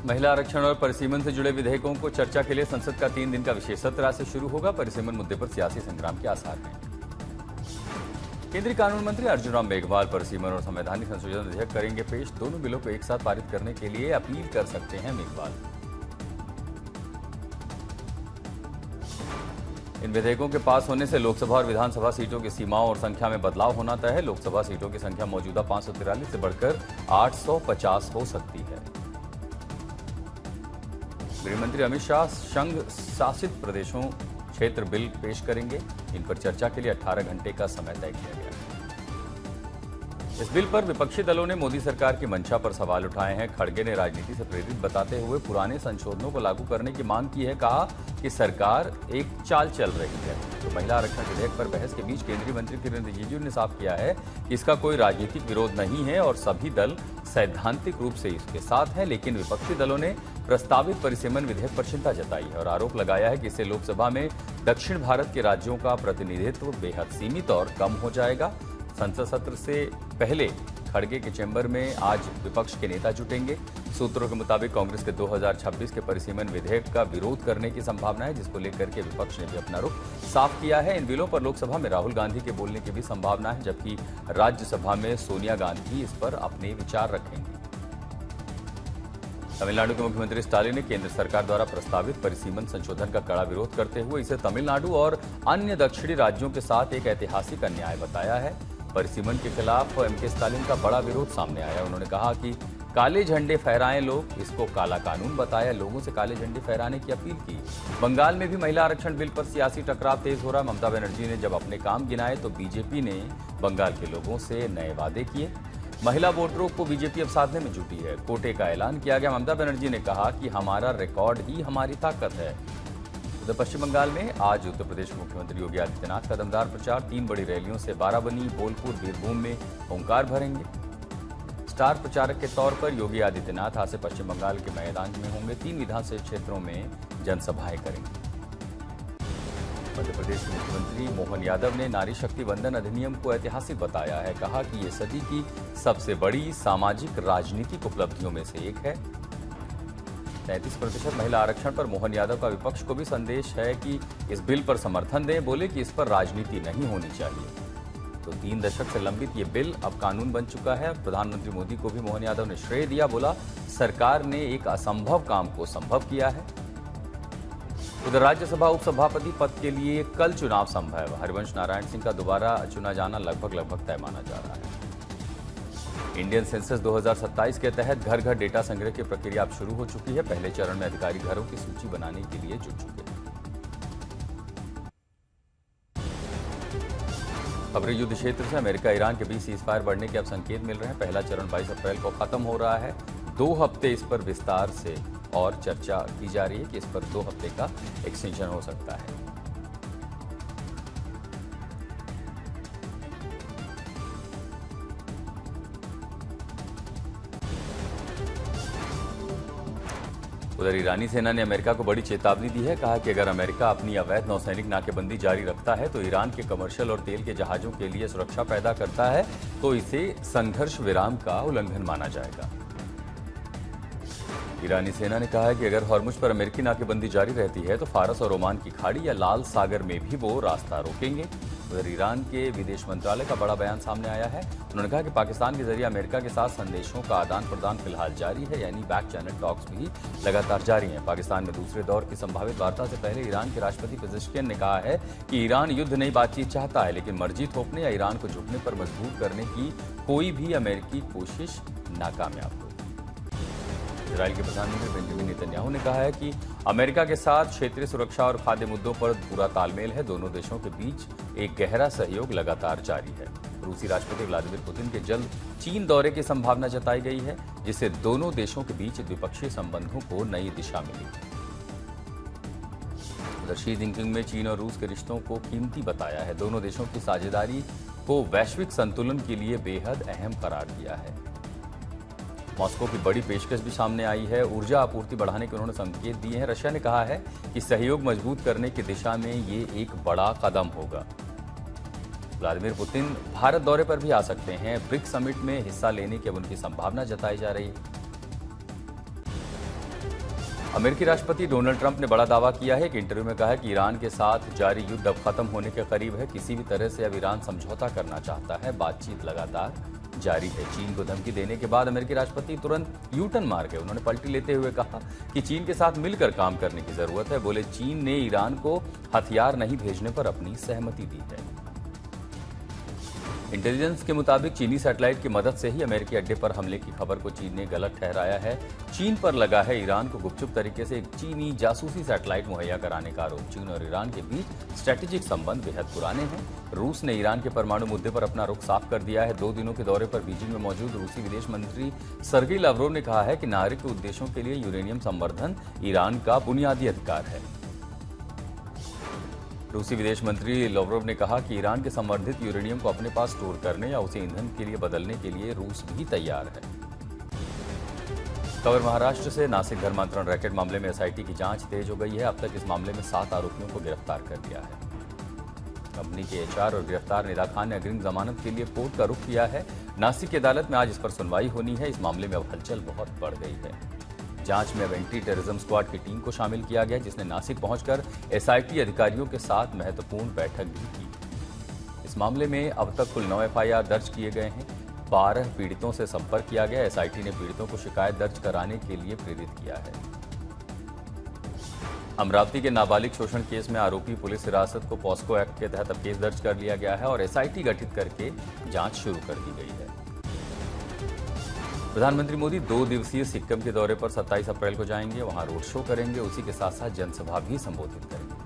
महिला आरक्षण और परिसीमन से जुड़े विधेयकों को चर्चा के लिए संसद का 3 दिन का विशेष सत्र आज से शुरू होगा। परिसीमन मुद्दे पर सियासी संग्राम के आसार हैं। केंद्रीय कानून मंत्री अर्जुन राम मेघवाल परिसीमन और संवैधानिक संशोधन विधेयक करेंगे पेश। दोनों बिलों को एक साथ पारित करने के लिए अपील कर सकते हैं मेघवाल। इन विधेयकों के पास होने से लोकसभा और विधानसभा सीटों की सीमाओं और संख्या में बदलाव होना तय है। लोकसभा सीटों की संख्या मौजूदा 543 से बढ़कर 850 हो सकती है। गृह मंत्री अमित शाह संघ शासित प्रदेशों क्षेत्र बिल पेश करेंगे। इन पर चर्चा के लिए 18 घंटे का समय तय किया गया। इस बिल पर विपक्षी दलों ने मोदी सरकार की मंशा पर सवाल उठाए हैं। खड़गे ने राजनीति से प्रेरित बताते हुए पुराने संशोधनों को लागू करने की मांग की है। कहा कि सरकार एक चाल चल रही है। तो महिला आरक्षण विधेयक पर बहस के बीच केंद्रीय मंत्री किरेन रिजिजू ने साफ किया है कि इसका कोई राजनीतिक विरोध नहीं है और सभी दल सैद्धांतिक रूप से इसके साथ हैं। लेकिन विपक्षी दलों ने प्रस्तावित परिसीमन विधेयक पर चिंता जताई है और आरोप लगाया है कि इससे लोकसभा में दक्षिण भारत के राज्यों का प्रतिनिधित्व बेहद सीमित और कम हो जाएगा। संसद सत्र से पहले खड़गे के चैम्बर में आज विपक्ष के नेता जुटेंगे। सूत्रों के मुताबिक कांग्रेस के 2026 के परिसीमन विधेयक का विरोध करने की संभावना है, जिसको लेकर के विपक्ष ने भी अपना रुख साफ किया है। इन बिलों पर लोकसभा में राहुल गांधी के बोलने की भी संभावना है, जबकि राज्यसभा में सोनिया गांधी इस पर अपने विचार रखेंगे। तमिलनाडु के मुख्यमंत्री स्टालिन ने केंद्र सरकार द्वारा प्रस्तावित परिसीमन संशोधन का कड़ा विरोध करते हुए इसे तमिलनाडु और अन्य दक्षिणी राज्यों के साथ एक ऐतिहासिक अन्याय बताया है। परिसीमन के खिलाफ एमके स्टालिन का बड़ा विरोध सामने आया। उन्होंने कहा कि काले झंडे फहराएं लोग, इसको काला कानून बताया। लोगों से काले झंडे फहराने की अपील की। बंगाल में भी महिला आरक्षण बिल पर सियासी टकराव तेज हो रहा। ममता बनर्जी ने जब अपने काम गिनाए तो बीजेपी ने बंगाल के लोगों से नए वादे किए। महिला वोटरों को बीजेपी अब साधने में जुटी है। कोटे का ऐलान किया गया। ममता बनर्जी ने कहा कि हमारा रिकॉर्ड ही हमारी ताकत है। उधर पश्चिम बंगाल में आज उत्तर प्रदेश के मुख्यमंत्री योगी आदित्यनाथ का दमदार प्रचार। 3 बड़ी रैलियों से बाराबनी, बोलपुर, बीरभूम में ओंकार भरेंगे। स्टार प्रचारक के तौर पर योगी आदित्यनाथ आज से पश्चिम बंगाल के मैदान में होंगे। 3 विधानसभा क्षेत्रों में जनसभाएं करेंगे। मध्य प्रदेश के मुख्यमंत्री मोहन यादव ने नारी शक्ति वंदन अधिनियम को ऐतिहासिक बताया है। कहा कि ये सदी की सबसे बड़ी सामाजिक राजनीतिक उपलब्धियों में से एक है। 33% महिला आरक्षण पर मोहन यादव का विपक्ष को भी संदेश है कि इस बिल पर समर्थन दें। बोले कि इस पर राजनीति नहीं होनी चाहिए। तो 3 दशक से लंबित ये बिल अब कानून बन चुका है। प्रधानमंत्री मोदी को भी मोहन यादव ने श्रेय दिया। बोला सरकार ने एक असंभव काम को संभव किया है। उधर राज्यसभा उपसभापति पद के लिए कल चुनाव संभव। हरिवंश नारायण सिंह का दोबारा चुना जाना लगभग तय माना जा रहा है। इंडियन सेंसस 2027 के तहत घर घर डेटा संग्रह की प्रक्रिया अब शुरू हो चुकी है। पहले चरण में अधिकारी घरों की सूची बनाने के लिए जुट चुके हैं। खबरें युद्ध क्षेत्र से। अमेरिका ईरान के बीच सीजफायर बढ़ने के अब संकेत मिल रहे हैं। पहला चरण 22 अप्रैल को खत्म हो रहा है। 2 हफ्ते इस पर विस्तार से और चर्चा की जा रही है कि इस पर 2 हफ्ते का एक्सटेंशन हो सकता है। उधर ईरानी सेना ने अमेरिका को बड़ी चेतावनी दी है। कहा कि अगर अमेरिका अपनी अवैध नौसैनिक नाकेबंदी जारी रखता है तो ईरान के कमर्शियल और तेल के जहाजों के लिए सुरक्षा पैदा करता है तो इसे संघर्ष विराम का उल्लंघन माना जाएगा। ईरानी सेना ने कहा है कि अगर हॉर्मुज पर अमेरिकी नाकेबंदी जारी रहती है तो फारस और ओमान की खाड़ी या लाल सागर में भी वो रास्ता रोकेंगे। उधर ईरान के विदेश मंत्रालय का बड़ा बयान सामने आया है। उन्होंने कहा कि पाकिस्तान के जरिए अमेरिका के साथ संदेशों का आदान प्रदान फिलहाल जारी है, यानी बैक चैनल टॉक्स भी लगातार जारी हैं। पाकिस्तान में दूसरे दौर की संभावित वार्ता से पहले ईरान के राष्ट्रपति पेजेश्कियन ने कहा है कि ईरान युद्ध नहीं बातचीत चाहता है, लेकिन मर्जी थोपने या ईरान को झुकने पर मजबूर करने की कोई भी अमेरिकी कोशिश नाकामयाब हो। इजरायल के प्रधानमंत्री बेंजामिन नेतन्याहू ने कहा है कि अमेरिका के साथ क्षेत्रीय सुरक्षा और खाद्य मुद्दों पर पूरा तालमेल है। दोनों देशों के बीच एक गहरा सहयोग लगातार जारी है। रूसी राष्ट्रपति व्लादिमीर पुतिन के जल्द चीन दौरे की संभावना जताई गई है, जिससे दोनों देशों के बीच द्विपक्षीय संबंधों को नई दिशा मिली। उधर शी जिनपिंग में चीन और रूस के रिश्तों को कीमती बताया है। दोनों देशों की साझेदारी को वैश्विक संतुलन के लिए बेहद अहम करार दिया है। मॉस्को की बड़ी पेशकश भी सामने आई है। ऊर्जा आपूर्ति बढ़ाने के उन्होंने संकेत दिए हैं। रशिया ने कहा है कि सहयोग मजबूत करने की दिशा में ये एक बड़ा कदम होगा। व्लादिमीर पुतिन भारत दौरे पर भी आ सकते हैं। ब्रिक्स समिट में हिस्सा लेने की अब उनकी संभावना जताई जा रही है। अमेरिकी राष्ट्रपति डोनाल्ड ट्रंप ने बड़ा दावा किया है कि इंटरव्यू में कहा है कि ईरान के साथ जारी युद्ध अब खत्म होने के करीब है। किसी भी तरह से अब ईरान समझौता करना चाहता है। बातचीत लगातार जारी है। चीन को धमकी देने के बाद अमेरिकी राष्ट्रपति तुरंत यू टर्न मार गए। उन्होंने पलटी लेते हुए कहा कि चीन के साथ मिलकर काम करने की जरूरत है। बोले, चीन ने ईरान को हथियार नहीं भेजने पर अपनी सहमति दी है। इंटेलिजेंस के मुताबिक चीनी सैटेलाइट की मदद से ही अमेरिकी अड्डे पर हमले की खबर को चीन ने गलत ठहराया है। चीन पर लगा है ईरान को गुपचुप तरीके से एक चीनी जासूसी सैटेलाइट मुहैया कराने का आरोप। चीन और ईरान के बीच स्ट्रेटेजिक संबंध बेहद पुराने हैं। रूस ने ईरान के परमाणु मुद्दे पर अपना रुख साफ कर दिया है। 2 दिनों के दौरे पर बीजिंग में मौजूद रूसी विदेश मंत्री सर्गेई लावरोव ने कहा है कि नागरिक उद्देश्यों के लिए यूरेनियम संवर्धन ईरान का बुनियादी अधिकार है। रूसी विदेश मंत्री लावरोव ने कहा कि ईरान के संवर्धित यूरेनियम को अपने पास स्टोर करने या उसे ईंधन के लिए बदलने के लिए रूस भी तैयार है। खबर महाराष्ट्र से। नासिक धर्मांतरण रैकेट मामले में एसआईटी की जांच तेज हो गई है। अब तक इस मामले में 7 आरोपियों को गिरफ्तार कर लिया है। कंपनी के एचआर और गिरफ्तार निदा खान ने अग्रिम जमानत के लिए कोर्ट का रुख किया है। नासिक की अदालत में आज इस पर सुनवाई होनी है। इस मामले में अब हलचल बहुत बढ़ गई है। जांच में अब एंटी टेररिज्म स्क्वाड की टीम को शामिल किया गया, जिसने नासिक पहुंचकर एसआईटी अधिकारियों के साथ महत्वपूर्ण बैठक भी की। इस मामले में अब तक कुल 9 एफआईआर दर्ज किए गए हैं। 12 पीड़ितों से संपर्क किया गया। एसआईटी ने पीड़ितों को शिकायत दर्ज कराने के लिए प्रेरित किया है। अमरावती के नाबालिग शोषण केस में आरोपी पुलिस हिरासत को पॉस्को एक्ट के तहत अब केस दर्ज कर लिया गया है और एसआईटी गठित करके जांच शुरू कर दी गई है। प्रधानमंत्री मोदी 2 दिवसीय सिक्किम के दौरे पर 27 अप्रैल को जाएंगे। वहां रोड शो करेंगे। उसी के साथ साथ जनसभा भी संबोधित करेंगे।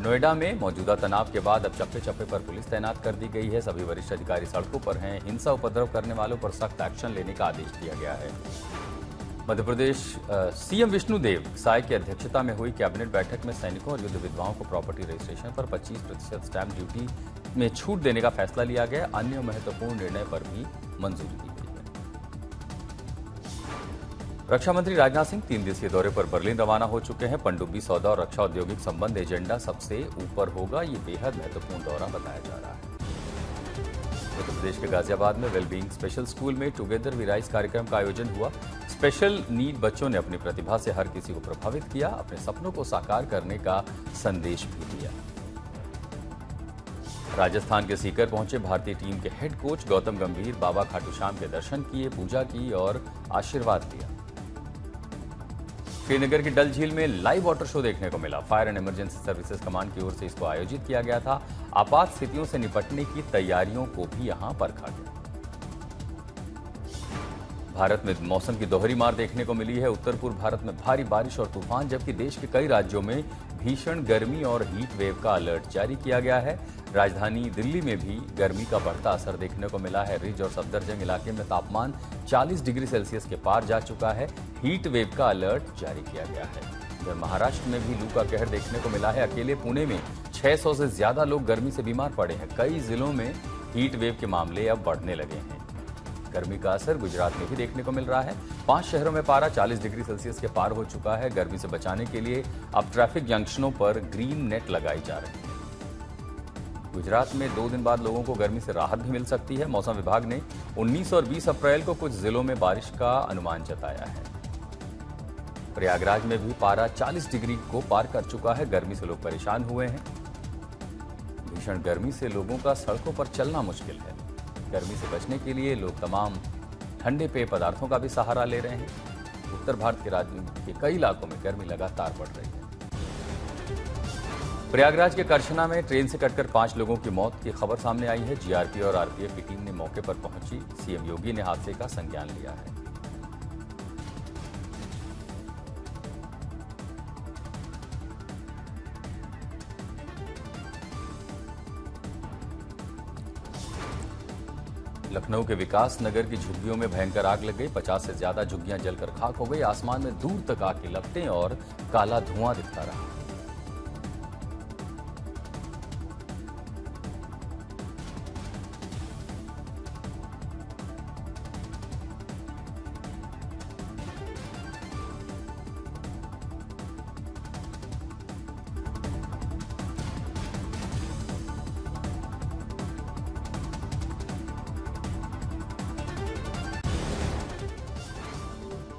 नोएडा में मौजूदा तनाव के बाद अब चप्पे चप्पे पर पुलिस तैनात कर दी गई है। सभी वरिष्ठ अधिकारी सड़कों पर हैं। हिंसा उपद्रव करने वालों पर सख्त एक्शन लेने का आदेश दिया गया है। मध्य प्रदेश सीएम विष्णुदेव साय की अध्यक्षता में हुई कैबिनेट बैठक में सैनिकों और युद्ध विधवाओं को प्रॉपर्टी रजिस्ट्रेशन पर 25% स्टैंप ड्यूटी में छूट देने का फैसला लिया गया। अन्य महत्वपूर्ण निर्णय पर भी मंजूरी दी गई है। रक्षा मंत्री राजनाथ सिंह 3 दिवसीय दौरे पर बर्लिन रवाना हो चुके हैं। पनडुब्बी सौदा और रक्षा औद्योगिक संबंध एजेंडा सबसे ऊपर होगा। ये बेहद महत्वपूर्ण दौरा बताया जा रहा है। उत्तर प्रदेश के गाजियाबाद में वेलबींग स्पेशल स्कूल में टुगेदर वी राइज कार्यक्रम का आयोजन हुआ। स्पेशल नीड बच्चों ने अपनी प्रतिभा से हर किसी को प्रभावित किया, अपने सपनों को साकार करने का संदेश भी दिया। राजस्थान के सीकर पहुंचे भारतीय टीम के हेड कोच गौतम गंभीर बाबा खाटू श्याम के दर्शन किए, पूजा की और आशीर्वाद लिया। श्रीनगर की डल झील में लाइव वाटर शो देखने को मिला। Fire and emergency services command की ओर से इसको आयोजित किया गया था। आपात स्थितियों से निपटने की तैयारियों को भी यहां परखा गया। भारत में मौसम की दोहरी मार देखने को मिली है। उत्तर पूर्व भारत में भारी बारिश और तूफान, जबकि देश के कई राज्यों में भीषण गर्मी और हीट वेव का अलर्ट जारी किया गया है। राजधानी दिल्ली में भी गर्मी का बढ़ता असर देखने को मिला है। रिज और सफदरजंग इलाके में तापमान 40 डिग्री सेल्सियस के पार जा चुका है। हीट वेव का अलर्ट जारी किया गया है। उधर महाराष्ट्र में भी लू का कहर देखने को मिला है। अकेले पुणे में 600 से ज्यादा लोग गर्मी से बीमार पड़े हैं। कई जिलों में हीट वेव के मामले अब बढ़ने लगे हैं। गर्मी का असर गुजरात में भी देखने को मिल रहा है। 5 शहरों में पारा 40 डिग्री सेल्सियस के पार हो चुका है। गर्मी से बचाने के लिए अब ट्रैफिक जंक्शनों पर ग्रीन नेट लगाई जा रही है। गुजरात में 2 दिन बाद लोगों को गर्मी से राहत भी मिल सकती है। मौसम विभाग ने 19 और 20 अप्रैल को कुछ जिलों में बारिश का अनुमान जताया है। प्रयागराज में भी पारा 40 डिग्री को पार कर चुका है। गर्मी से लोग परेशान हुए हैं। भीषण गर्मी से लोगों का सड़कों पर चलना मुश्किल है। गर्मी से बचने के लिए लोग तमाम ठंडे पेय पदार्थों का भी सहारा ले रहे हैं। उत्तर भारत के राज्यों के कई इलाकों में गर्मी लगातार बढ़ रही है। प्रयागराज के करछना में ट्रेन से कटकर 5 लोगों की मौत की खबर सामने आई है। जीआरपी और आरपीएफ की टीम ने मौके पर पहुंची। सीएम योगी ने हादसे का संज्ञान लिया है। लखनऊ के विकास नगर की झुग्गियों में भयंकर आग लग गई। 50 से ज्यादा झुग्गियां जलकर खाक हो गई। आसमान में दूर तक आग की लपटें और काला धुआं दिखता रहा।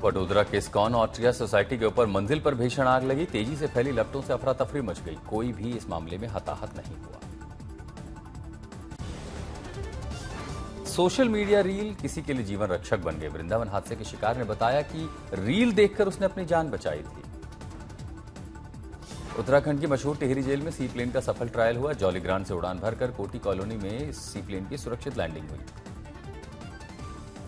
वडोदरा के इस्कॉन ऑस्ट्रिया सोसाइटी के ऊपर मंजिल पर भीषण आग लगी। तेजी से फैली लपटों से अफरा तफरी मच गई। कोई भी इस मामले में हताहत नहीं हुआ। सोशल मीडिया रील किसी के लिए जीवन रक्षक बन गए। वृंदावन हादसे के शिकार ने बताया कि रील देखकर उसने अपनी जान बचाई थी। उत्तराखंड की मशहूर टिहरी जेल में सी प्लेन का सफल ट्रायल हुआ। जॉलीग्रांट से उड़ान भरकर कोटी कॉलोनी में इस सी प्लेन की सुरक्षित लैंडिंग हुई।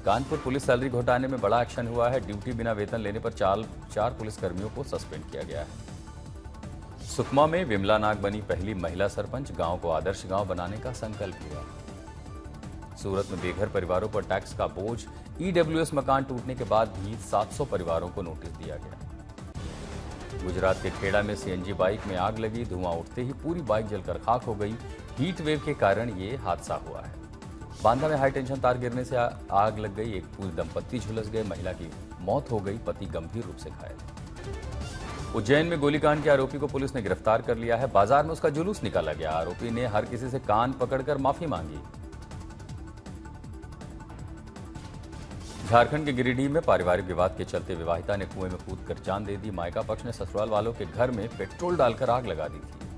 कानपुर पुलिस सैलरी घोटाले में बड़ा एक्शन हुआ है। ड्यूटी बिना वेतन लेने पर चार पुलिसकर्मियों को सस्पेंड किया गया है। सुकमा में विमला नाग बनी पहली महिला सरपंच। गांव को आदर्श गांव बनाने का संकल्प लिया। सूरत में बेघर परिवारों पर टैक्स का बोझ। ईडब्ल्यूएस मकान टूटने के बाद भी 700 परिवारों को नोटिस दिया गया। गुजरात के खेड़ा में सीएनजी बाइक में आग लगी। धुआं उठते ही पूरी बाइक जलकर खाक हो गई। हीट वेव के कारण ये हादसा हुआ है। बांदा में हाई टेंशन तार गिरने से आग लग गई। एक पूरी दंपत्ति झुलस गए। महिला की मौत हो गई। पति गंभीर रूप से घायल। उज्जैन में गोलीकांड के आरोपी को पुलिस ने गिरफ्तार कर लिया है। बाजार में उसका जुलूस निकाला गया। आरोपी ने हर किसी से कान पकड़कर माफी मांगी। झारखंड के गिरिडीह में पारिवारिक विवाद के चलते विवाहिता ने कुएं में कूदकर जान दे दी। मायका पक्ष ने ससुराल वालों के घर में पेट्रोल डालकर आग लगा दी थी।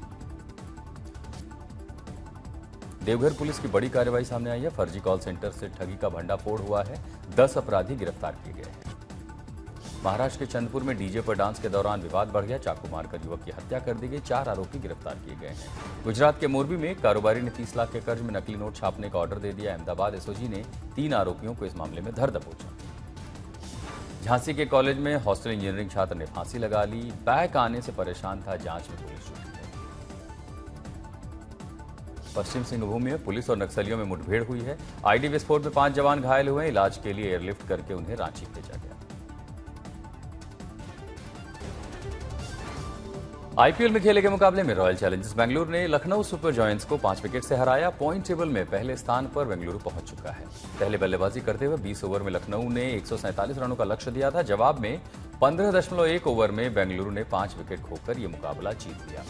देवघर पुलिस की बड़ी कार्रवाई सामने आई है। फर्जी कॉल सेंटर से ठगी का भंडाफोड़ हुआ है। 10 अपराधी गिरफ्तार किए गए हैं। महाराष्ट्र के चंदपुर में डीजे पर डांस के दौरान विवाद बढ़ गया। चाकू मारकर युवक की हत्या कर दी गई। 4 आरोपी गिरफ्तार किए गए हैं। गुजरात के मोरबी में कारोबारी ने 30 लाख के कर्ज में नकली नोट छापने का ऑर्डर दे दिया। अहमदाबाद एसओजी ने 3 आरोपियों को इस मामले में धर दबोचा। झांसी के कॉलेज में हॉस्टल इंजीनियरिंग छात्र ने फांसी लगा ली। बैक आने से परेशान था। जांच में पुलिस जुटी है। पश्चिम सिंहभूम में पुलिस और नक्सलियों में मुठभेड़ हुई है। आईडी विस्फोट में 5 जवान घायल हुए। इलाज के लिए एयरलिफ्ट करके उन्हें रांची भेजा गया। आईपीएल में खेले गए मुकाबले में रॉयल चैलेंजर्स बेंगलुरु ने लखनऊ सुपर जॉयंट्स को 5 विकेट से हराया। पॉइंट टेबल में पहले स्थान पर बेंगलुरु पहुंच चुका है। पहले बल्लेबाजी करते हुए 20 ओवर में लखनऊ ने 147 रनों का लक्ष्य दिया था। जवाब में 15.1 ओवर में बेंगलुरु ने 5 विकेट खोकर यह मुकाबला जीत लिया।